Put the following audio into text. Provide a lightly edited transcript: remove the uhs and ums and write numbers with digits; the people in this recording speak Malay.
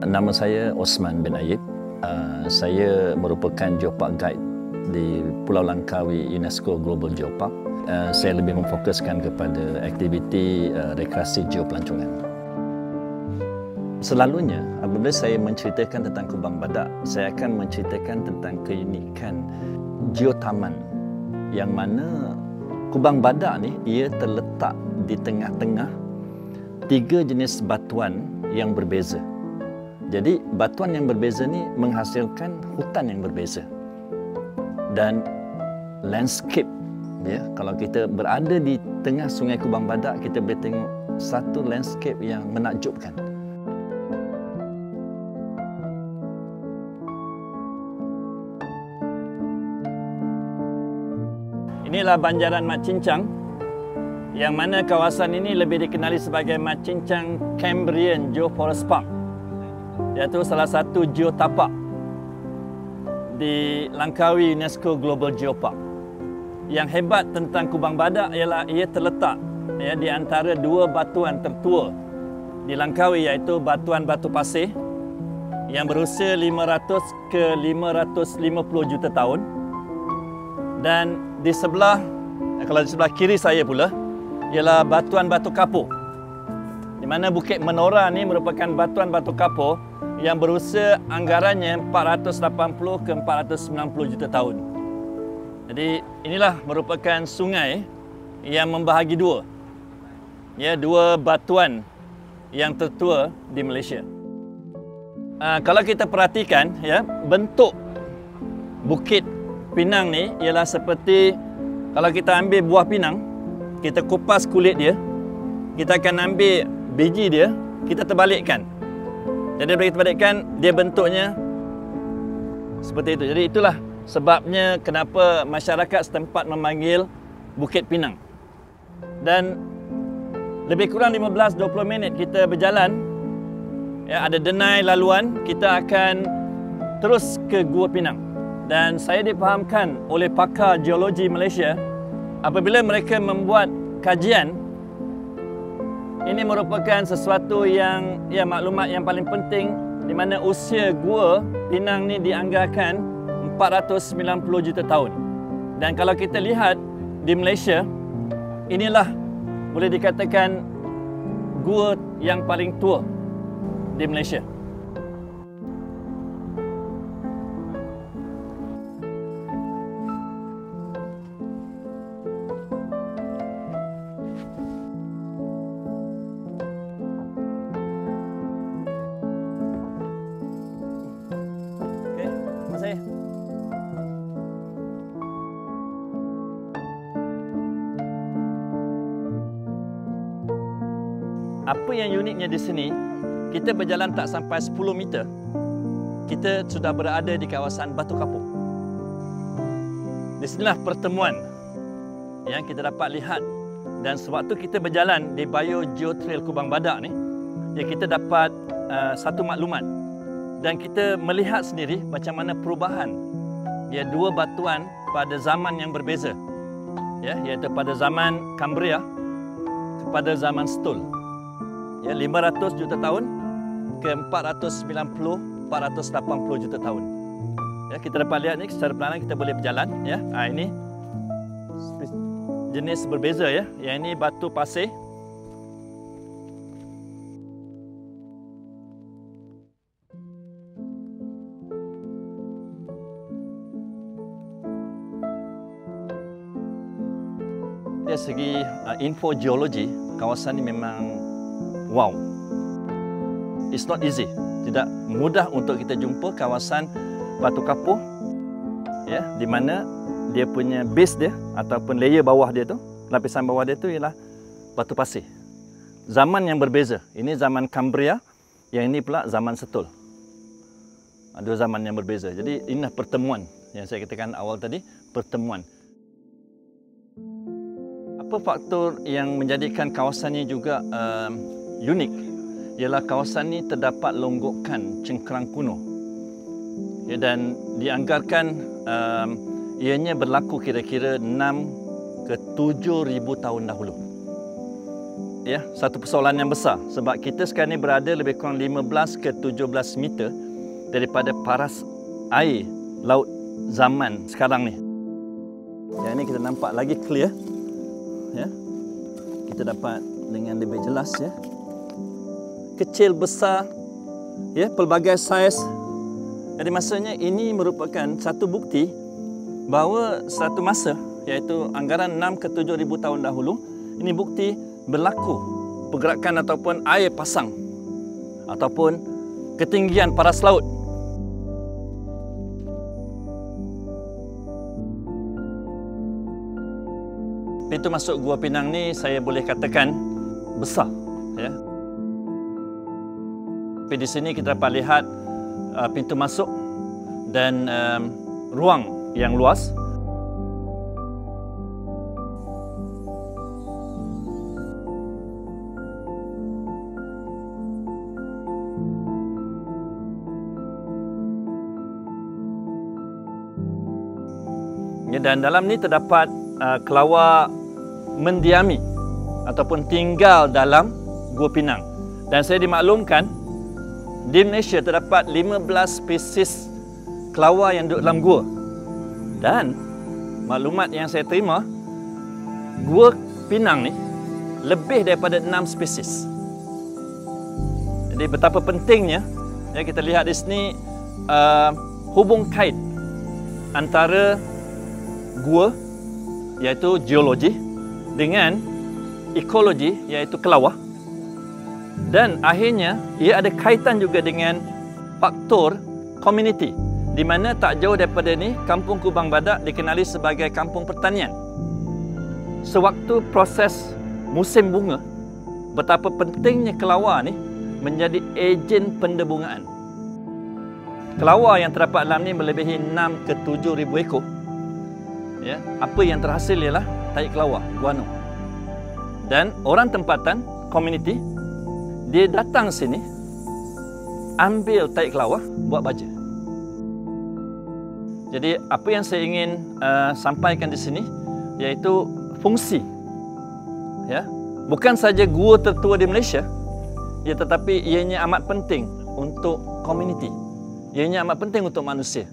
Nama saya Osman bin Ayib. Saya merupakan Geopark Guide di Pulau Langkawi UNESCO Global Geopark. Saya lebih memfokuskan kepada aktiviti rekreasi geopelancongan. Selalunya, apabila saya menceritakan tentang Kubang Badak, saya akan menceritakan tentang keunikan geotaman yang mana Kubang Badak ni ia terletak di tengah-tengah 3 jenis batuan yang berbeza. Jadi batuan yang berbeza ni menghasilkan hutan yang berbeza. Dan landscape, ya, kalau kita berada di tengah Sungai Kubang Badak, kita boleh tengok satu landscape yang menakjubkan. Inilah Banjaran Mat Cincang, yang mana kawasan ini lebih dikenali sebagai Mat Cincang Cambrian Geoforest Park, iaitu salah satu geotapak di Langkawi UNESCO Global Geopark. Yang hebat tentang Kubang Badak ialah ia terletak di antara 2 batuan tertua di Langkawi, iaitu batuan batu pasir yang berusia 500 ke 550 juta tahun, dan di sebelah, kalau di sebelah kiri saya pula, ialah batuan batu kapur, di mana Bukit Menora ni merupakan batuan batu kapur yang berusia anggarannya 480 ke 490 juta tahun. Jadi inilah merupakan sungai yang membahagi 2 batuan yang tertua di Malaysia. Kalau kita perhatikan, bentuk Bukit Pinang ni ialah seperti, kalau kita ambil buah pinang, kita kupas kulit dia, kita akan ambil biji dia, kita terbalikkan. Jadi bila kita balikkan, dia bentuknya seperti itu. Jadi itulah sebabnya kenapa masyarakat setempat memanggil Bukit Pinang. Dan lebih kurang 15-20 minit kita berjalan, ada denai laluan, kita akan terus ke Gua Pinang. Dan saya difahamkan oleh pakar geologi Malaysia, apabila mereka membuat kajian, ini merupakan sesuatu yang maklumat yang paling penting, di mana usia Gua Pinang ni dianggarkan 490 juta tahun. Dan kalau kita lihat di Malaysia, inilah boleh dikatakan gua yang paling tua di Malaysia. Apa yang uniknya di sini, kita berjalan tak sampai 10 meter, kita sudah berada di kawasan Batu Kapur. Di sinilah pertemuan yang kita dapat lihat, dan sewaktu kita berjalan di Bio Geotrail Kubang Badak ni, kita dapat satu maklumat, dan kita melihat sendiri macam mana perubahan 2 batuan pada zaman yang berbeza, iaitu pada zaman Kambria kepada zaman Stul. 500 juta tahun ke 490-480 juta tahun. Kita dapat lihat ni secara perlahan kita boleh berjalan. Ini jenis berbeza, Yang ini batu pasir. Dari segi info geologi, kawasan ini memang wow. It's not easy. Tidak mudah untuk kita jumpa kawasan Batu Kapur, di mana dia punya base dia ataupun layer bawah dia tu, lapisan bawah dia tu ialah batu pasir. Zaman yang berbeza. Ini zaman Kambria, yang ini pula zaman Setul. 2 zaman yang berbeza. Jadi inilah pertemuan yang saya katakan awal tadi, pertemuan. Apa faktor yang menjadikan kawasan ini juga unik ialah kawasan ini terdapat longgokan cengkerang kuno, dan dianggarkan ianya berlaku kira-kira 6 ke 7 ribu tahun dahulu. ya, satu persoalan yang besar sebab kita sekarang ni berada lebih kurang 15 ke 17 meter daripada paras air laut zaman sekarang ni. Yang ini kita nampak lagi clear, ya. Kita dapat dengan lebih jelas, ya. Kecil, besar, ya, pelbagai saiz. Jadi maksudnya ini merupakan satu bukti bahawa satu masa, iaitu anggaran 6 ke 7 ribu tahun dahulu, ini bukti berlaku pergerakan ataupun air pasang ataupun ketinggian paras laut. Pintu masuk Gua Pinang ni saya boleh katakan besar, ya. Tapi di sini kita dapat lihat pintu masuk dan ruang yang luas. Dan dalam ni terdapat kelawar mendiami ataupun tinggal dalam Gua Pinang. Dan saya dimaklumkan di Malaysia terdapat 15 spesies kelawar yang duduk dalam gua. Dan maklumat yang saya terima, Gua Pinang ni lebih daripada 6 spesies. Jadi betapa pentingnya, ya, kita lihat di sini hubung kait antara gua, iaitu geologi, dengan ekologi, iaitu kelawar. Dan akhirnya ia ada kaitan juga dengan faktor komuniti, di mana tak jauh daripada ni Kampung Kubang Badak dikenali sebagai kampung pertanian. Sewaktu proses musim bunga, betapa pentingnya kelawar ni menjadi ejen pendebungaan. Kelawar yang terdapat dalam ni melebihi 6 ke 7 ribu ekor. Ya, apa yang terhasil ialah tahi kelawar, guano. Dan orang tempatan, komuniti, dia datang sini, ambil tahi kelawar, buat baja. Jadi apa yang saya ingin sampaikan di sini, iaitu fungsi, ya, bukan saja gua tertua di Malaysia, ya, tetapi ianya amat penting untuk komuniti, ianya amat penting untuk manusia.